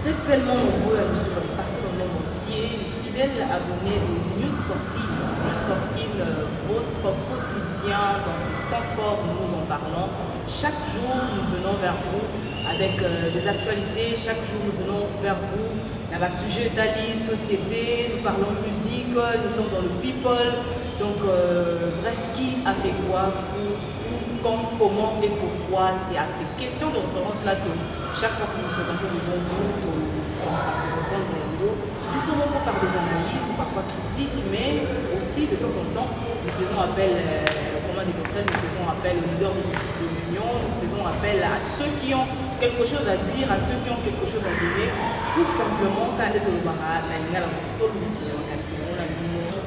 Vous êtes tellement nombreux à nous suivre partout dans le monde entier, les fidèles abonnés de News for Kin. News for Kin, votre quotidien dans ces temps forts, nous en parlons. Chaque jour, nous venons vers vous avec des actualités. Chaque jour, nous venons vers vous. Il y a un sujet d'Ali, société, nous parlons musique, nous sommes dans le people. Donc, bref, qui a fait quoi, quand, comment et pourquoi. C'est à ces questions de référence-là que chaque fois que nous nous présentons devant vous, nous sommes encore par des analyses, parfois critiques, mais aussi de temps en temps, nous faisons appel, nous faisons appel aux leaders de l'Union, nous faisons appel à ceux qui ont quelque chose à dire, à ceux qui ont quelque chose à donner, pour simplement,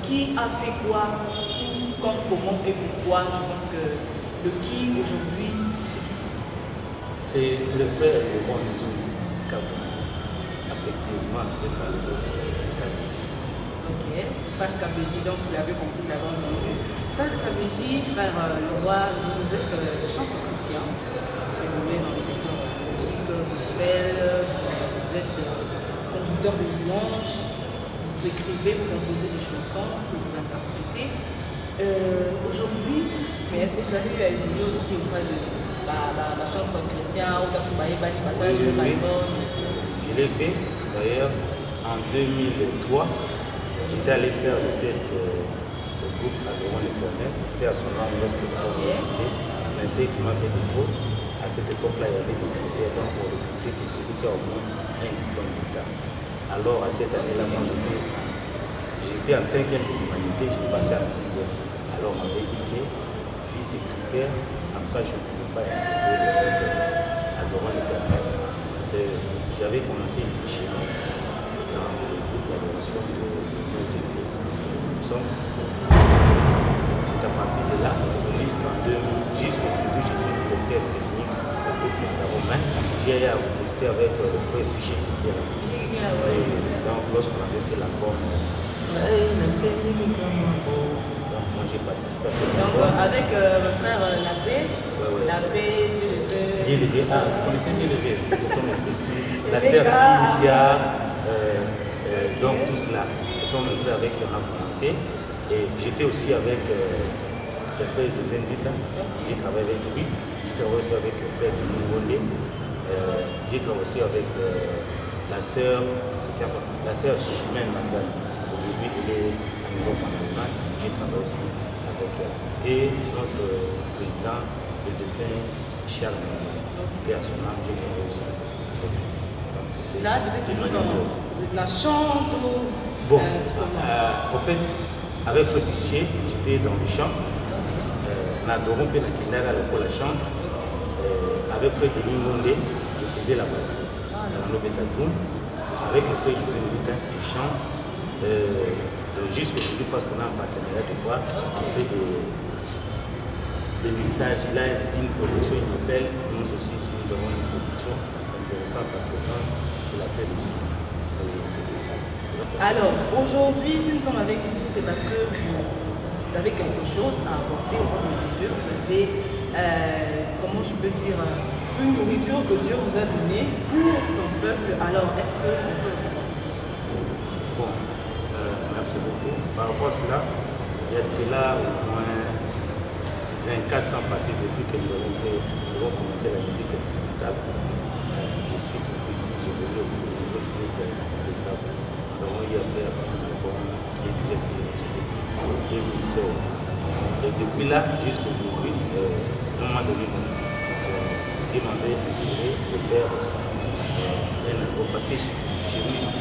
qui a fait quoi, quand, comment et pourquoi. Je pense que le qui aujourd'hui, c'est le frère de mon Kabou, affectivement appelé par les autres KBJ. Ok, frère KBJ, donc vous l'avez compris, vous l'avez entendu. Frère KBJ, frère Leroy, vous êtes chanteur chrétien, vous évoluez dans le secteur musique, gospel, vous êtes conducteur de louanges, vous écrivez, vous composez des chansons que vous interprétez. Aujourd'hui, mais est-ce que vous avez eu à évoluer aussi auprès de la chanteur chrétien ou Je l'ai fait, d'ailleurs, en 2003, j'étais allé faire le test au groupe Adorons l'Éternel, personnellement, lorsque je l'ai quitté, mais ce qui m'a fait défaut, à cette époque-là, il y avait des critères, donc pour recruter que celui qui a au moins un diplôme d'État. Alors, à cette année-là, moi, j'étais en 5e des humanités, j'ai passé en 6e. Alors, on m'avait dit que, vu ces critères, en tout cas, je ne pouvais pas intégrer le groupe Adorons l'Éternel. J'avais commencé ici chez nous, dans le groupe d'adoration de notre église. Nous sommes. C'est à partir de là, jusqu'aujourd'hui, je suis directeur technique au groupe Les Romain. J'ai eu à rester avec le frère Piché qui est là. Donc, lorsqu'on avait fait l'album, moi j'ai participé à cet album. Donc, avec le frère Lappé, Dieu levé. Ah, vous connaissez Dieu levé? Ce sont mes petits. La sœur Cynthia, donc tout cela. Ce sont mes frères avec qui on a commencé. Et j'étais aussi avec le frère José Nzita. J'ai travaillé avec lui. J'ai travaillé aussi avec le frère Denis Gondé. J'ai travaillé aussi avec la sœur Chimène Manzani. Aujourd'hui, elle est à Europe en Allemagne. J'ai travaillé aussi avec elle. Et notre président, le défunt Charles Mounet, et à son âme, j'ai travaillé aussi avec lui. Là, c'était toujours dans la chante ou... Bon, en fait, avec Fred Piché, j'étais dans le chant. Nadorons pe na Kindara pour la chante. Avec Fred Denis Mondé, je faisais la batterie dans l'Obétatroum. Avec le frère José Nzita, je chante. Jusqu'aujourd'hui, parce qu'on a un partenariat de fois, on fait des mixages. Il a une production, il m'appelle. Nous aussi, si nous avons une production intéressant sa présence, je l'appelle aussi. C'était ça. Alors, aujourd'hui, si nous sommes avec vous, c'est parce que vous avez quelque chose à apporter au monde de Dieu. Vous avez, comment je peux dire, une nourriture que Dieu vous a donnée pour son peuple. Alors, est-ce que on peut le savoir? Bon, merci beaucoup. Par rapport à cela, il y a cela au moins 24 ans passés depuis que nous avons commencé la musique expérimentale. Je suis toujours ici, j'ai venu au niveau du groupe de Sable. Nous avons eu à faire un album qui est déjà signé en 2016. Et depuis là, jusqu'aujourd'hui, à un moment donné, Dieu m'avait inspiré de faire aussi un album. Parce que chez nous ici,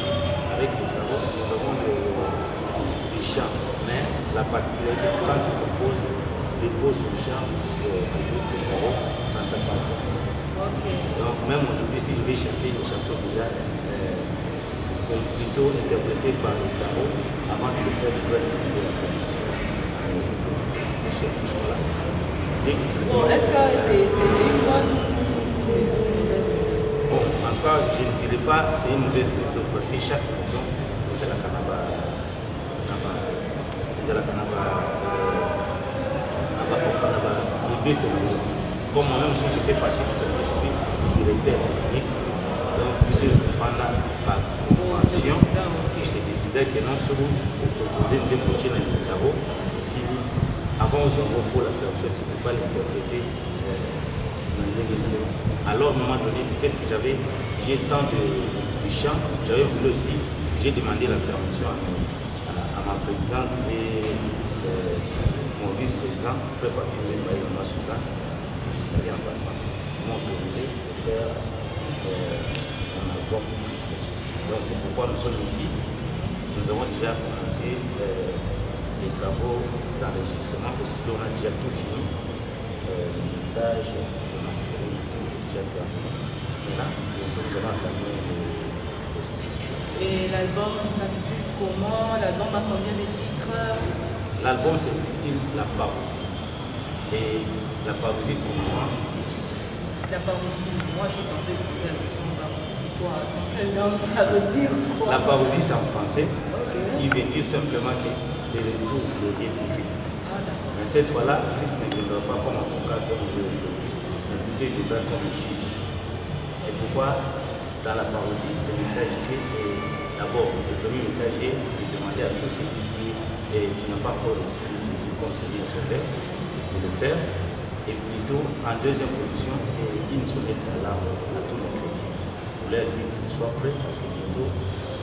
avec les savons, nous avons des chants. Mais la particularité, quand tu composes, tu déposes ton chant groupe des savons, ça t'appartient. Okay. Donc même aujourd'hui, si je vais chanter une chanson déjà plutôt interprétée par les savons, avant de le faire, je dois demander la permission des chefs qui sont là. Bon, est-ce que c'est une bonne mauvaise méthode? Bon, en tout cas, je ne dirais pas que c'est une mauvaise méthode parce que chaque maison, c'est la canaba, comme moi-même, je fais partie du comité, je suis directeur technique, donc M. Stéphane c'est-à-dire que non, si vous proposez une coaching à l'Isaro, ici, avant vous avez la permission, tu ne peux pas l'interpréter. Alors, à un moment donné, du fait que j'ai tant de chants, j'avais voulu aussi, j'ai demandé la permission à ma présidente et mon vice-président, frère Papier Baïoma Suzanne, que je savais en passant, m'ont autorisé de faire un album. Donc c'est pourquoi nous sommes ici. Nous avons déjà commencé les travaux d'enregistrement. Aussitôt, on a déjà tout fini. Le mixage, le mastering, tout est déjà terminé. Maintenant, bientôt, nous allons entamer le processus. Et l'album s'intitule comment? L'album a combien de titres? L'album s'intitule La Parousie. Et la Parousie, pour moi, la parousie, moi je suis tombée de poser la question, la parousie c'est quoi? C'est quelle langue ça veut dire quoi? La parousie c'est en français, okay. Qui veut dire simplement que le retour glorieux du Christ. Ah, mais cette fois-là, Christ ne viendra pas comme avocat comme il est aujourd'hui, mais plutôt il viendra comme juge. C'est pourquoi dans la parousie, le message c'est d'abord le premier message est de demander à tous ceux qui n'ont pas encore reçu Jésus comme Seigneur Sauveur de le faire. Et plutôt, en deuxième position, c'est une sonnette d'alarme à tous les chrétiens. Pour leur dire qu'ils soient prêts parce que bientôt,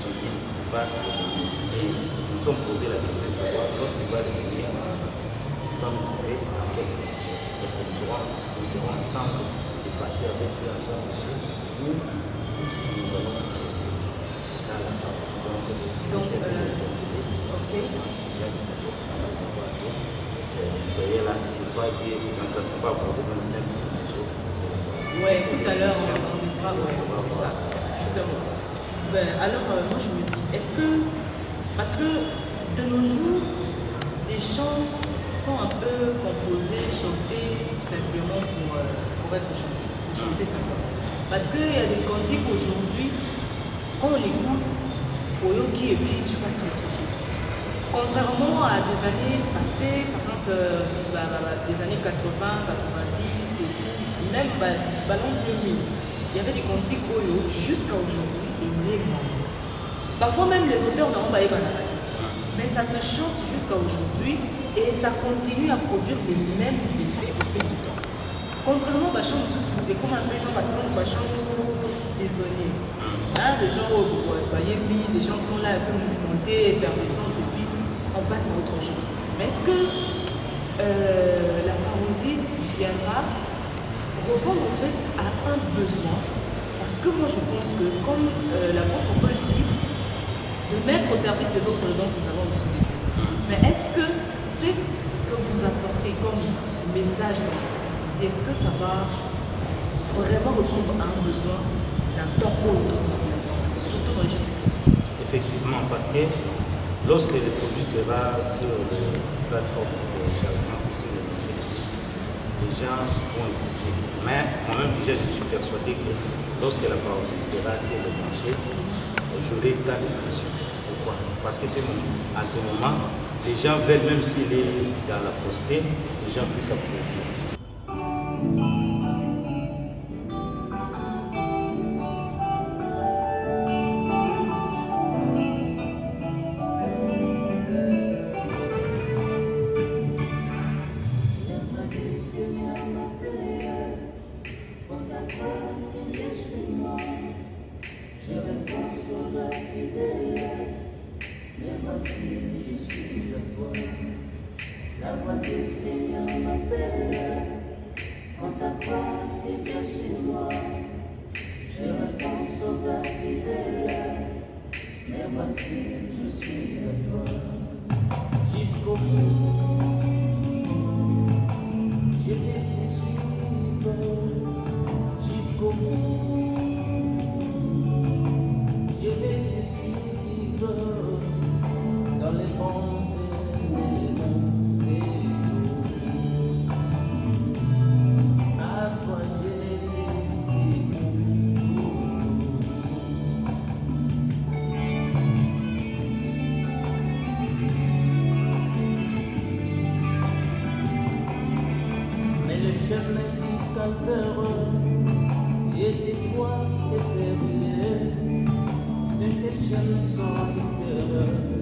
Jésus va revenir. Et nous nous sommes posé la question de savoir, lorsqu'il va revenir, il va nous trouver dans quelle position. Parce que nous serons ensemble et partir avec lui ensemble aussi, ou si nous allons rester. C'est ça la parole. Donc, c'est de l'interpréter. Ok. C'est déjà de façon à savoir que derrière là, je crois dire, faisant grâce, on va aborder même un petit morceau. Oui, tout à l'heure, on verra, c'est ça, justement. Ben, alors, moi je me dis, est-ce que, parce que de nos jours, les chants sont un peu composés, chantés simplement pour être chantés, pour chanter simplement. Parce qu'il y a des cantiques aujourd'hui, quand on écoute, Oyoki et puis tu passes à autre chose. Contrairement à des années passées, par exemple, des années 80, 90, et même ballon 2000, il y avait des cantiques Oyo jusqu'à aujourd'hui et il est mort. Parfois même les auteurs n'ont pas eu la mais ça se chante jusqu'à aujourd'hui et ça continue à produire les mêmes effets au fil du temps. Contrairement à Bachon, nous sommes comme un peu genre Bachon saisonnier. Hein, les gens, les chansons là un peu mouvementées, effervescence et puis on passe à autre chose. Mais est-ce que la parousie viendra répondre en fait à un besoin? Parce que moi je pense que comme l'apôtre Paul dit, de mettre au service des autres le don que nous avons reçu de Dieu. Mais est-ce que ce que vous apportez comme message dans la parousie, est-ce que ça va vraiment répondre à un besoin d'un temps surtout dans les jeunes chrétiens? Effectivement, parce que lorsque le produit sera sur les plateformes de téléchargement ou sur les disques, les gens vont écouter. Mais moi-même déjà je suis persuadé que lorsque la parousie sera sur le marché, j'aurai tant de pression. Pourquoi? Parce que à ce moment, les gens veulent, même s'il est dans la fausseté, les gens puissent applaudir. Et des fois éperdué, c'était chaînes sans terreur.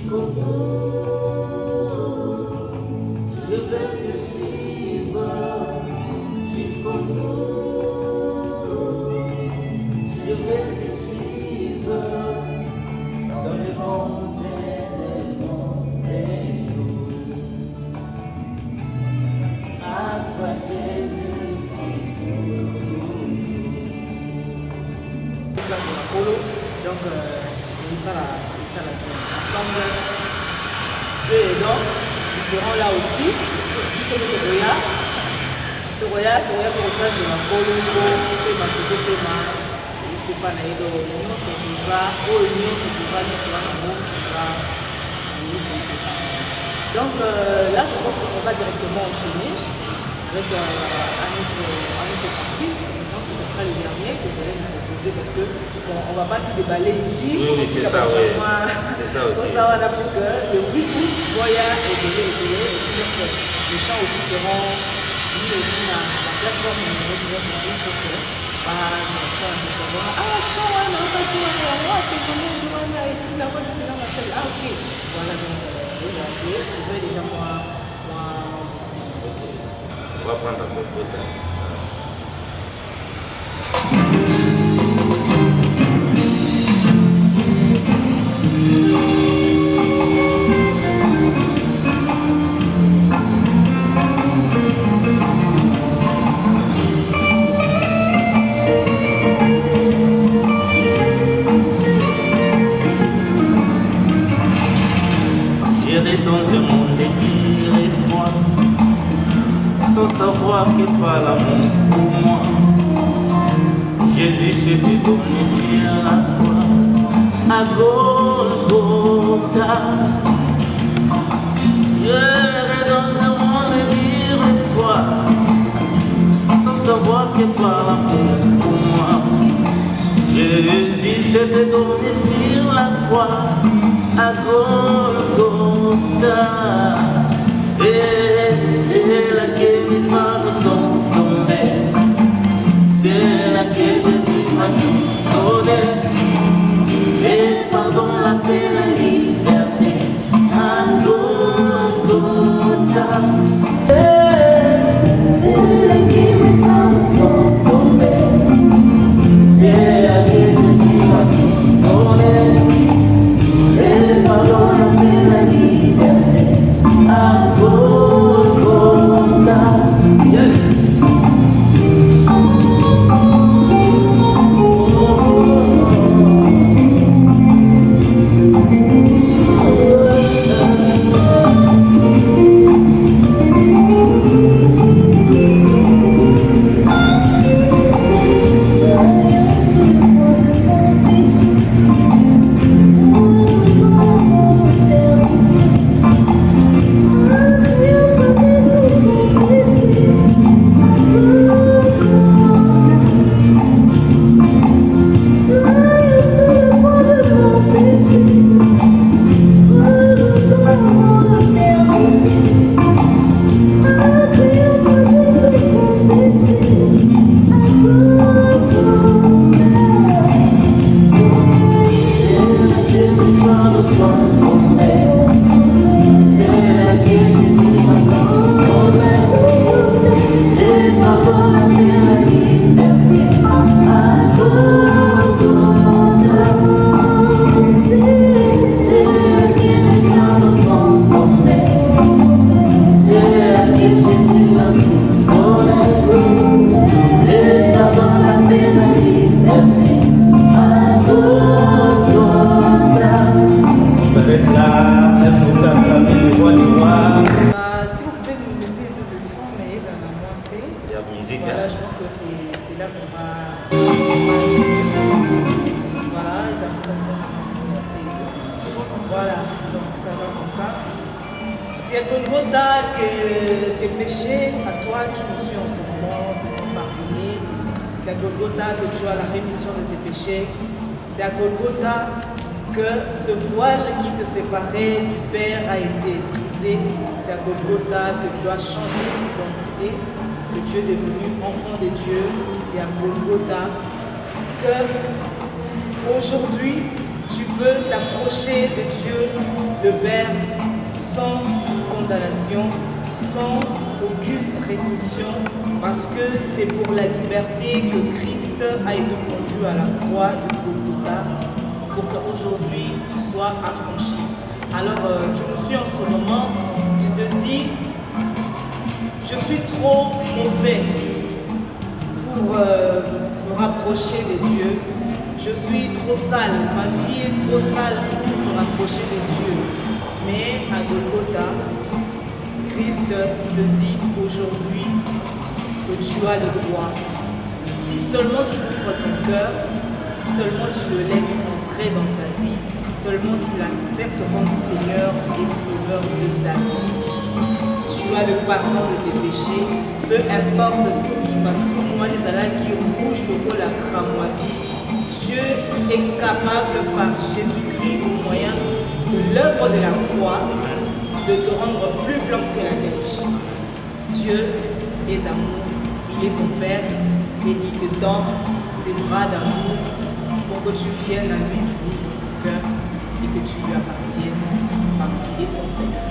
jusqu'au bout. Je vais te suivre jusqu'au bout. Je vais te suivre dans les bons et les mauvais jours. À toi Jésus, donc ça ensemble. Dieu est donc, nous serons là aussi. Nous sommes Toroya pour ça, je m'appelle Pema, Pema. C'est pas naïdo, nous sommes là, oh, nous sommes là, nous sommes là. Donc là, je pense qu'on va directement enchaîner avec un autre parti. Je pense que ce sera le dernier que vous allez nous proposer parce que bon, on ne va pas tout déballer ici. Oui, c'est ça, oui. C'est ça aussi. Pour ça, voilà, pour que le 8 août, Boya et Délé, et puis les chants aussi seront mis aussi dans la plateforme de l'université pour que chant, on n'a pas tout, c'est comment je vois là, et puis la voix du Seigneur m'appelle. Ah, ok. Voilà, donc, vous avez déjà moi. On va prendre un peu de temps. J'irai dans un monde de tir et froid, sans savoir que par l'amour pour moi, Jésus s'est donné sur la croix, à Golgotha. J'irai dans un monde de tir et froid, sans savoir que par l'amour pour moi, Jésus s'est donné sur la croix, à Golgotha. C'est là que mes femmes sont tombées, c'est là que Jésus m'a tout donné, et pardon, la paix, la liberté, à Golgotha. C'est là que mes femmes sont tombées, c'est là que Jésus m'a tout donné. Et pardon, la paix, la liberté, à Golgotha. Yes. Voilà, donc ça va comme ça. C'est à Golgotha que tes péchés, à toi qui nous suis en ce moment, te sont pardonnés. C'est à Golgotha que tu as la rémission de tes péchés. C'est à Golgotha que ce voile qui te séparait du Père a été brisé. C'est à Golgotha que tu as changé d'identité, que tu es devenu enfant de Dieu. C'est à Golgotha que aujourd'hui tu Tu peux t'approcher de Dieu, le Père, sans condamnation, sans aucune restriction, parce que c'est pour la liberté que Christ a été conduit à la croix de Golgotha, pour qu'aujourd'hui tu sois affranchi. Alors tu me suis en ce moment, tu te dis, je suis trop mauvais pour me rapprocher de Dieu. Je suis trop sale, ma vie est trop sale pour me rapprocher de Dieu. Mais à Golgotha, Christ te dit aujourd'hui que tu as le droit. Si seulement tu ouvres ton cœur, si seulement tu le laisses entrer dans ta vie, si seulement tu l'acceptes comme Seigneur et Sauveur de ta vie, tu as le pardon de tes péchés. Peu importe ce qui va sous moi, les alas qui rouge le la cramoisie. Dieu est capable par Jésus-Christ au moyen de l'œuvre de la croix de te rendre plus blanc que la neige. Dieu est amour, il est ton Père et il te tend ses bras d'amour pour que tu viennes à lui du bout de son cœur et que tu lui appartiennes parce qu'il est ton Père.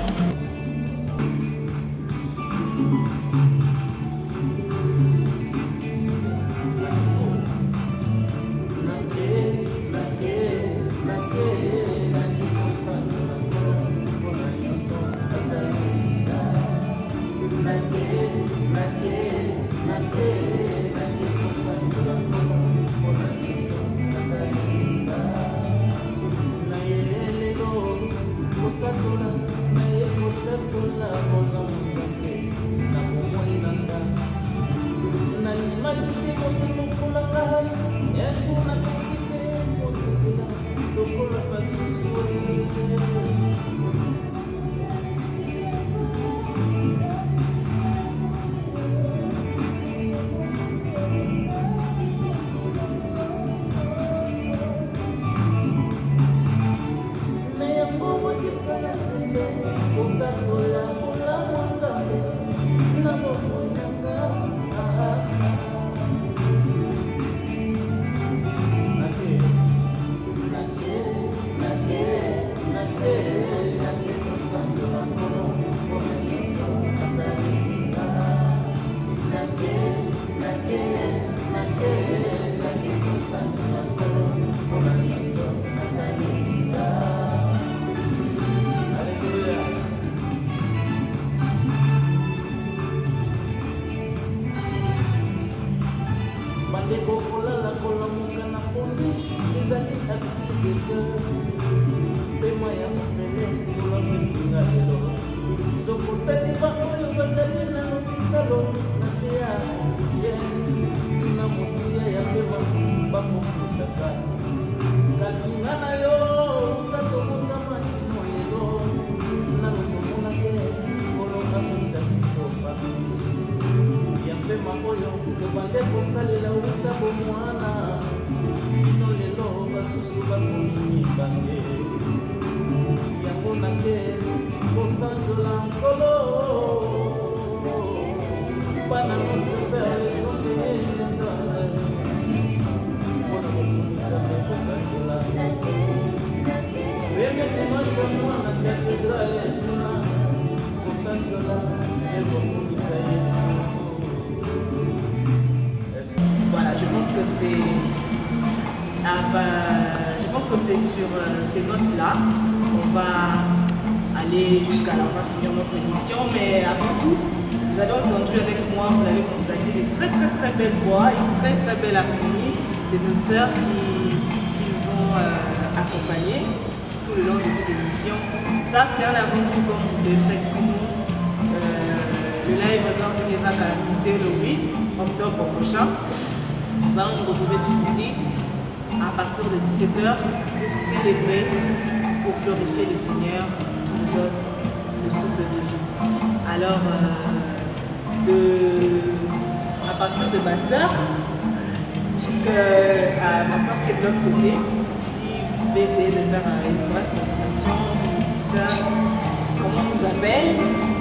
Voilà, je pense que c'est sur ces notes-là qu'on va aller jusqu'à là, on va finir notre émission, mais avant tout, vous avez entendu avec moi, vous l'avez constaté, des très belles voix, une très belle harmonie de nos sœurs qui nous ont accompagnés tout le long de cette émission. Ça, c'est un avant-goût, comme vous le savez pour nous. Le live d'Anthony Zaka a quitté le 8 octobre prochain. Nous allons nous retrouver tous ici à partir de 17h pour célébrer, pour glorifier le Seigneur qui nous donne le souffle de vie. Alors, à partir de ma soeur jusqu'à ma soeur qui est de l'autre côté, si vous pouvez essayer de faire une vraie présentation, vous dites comment on vous appelle.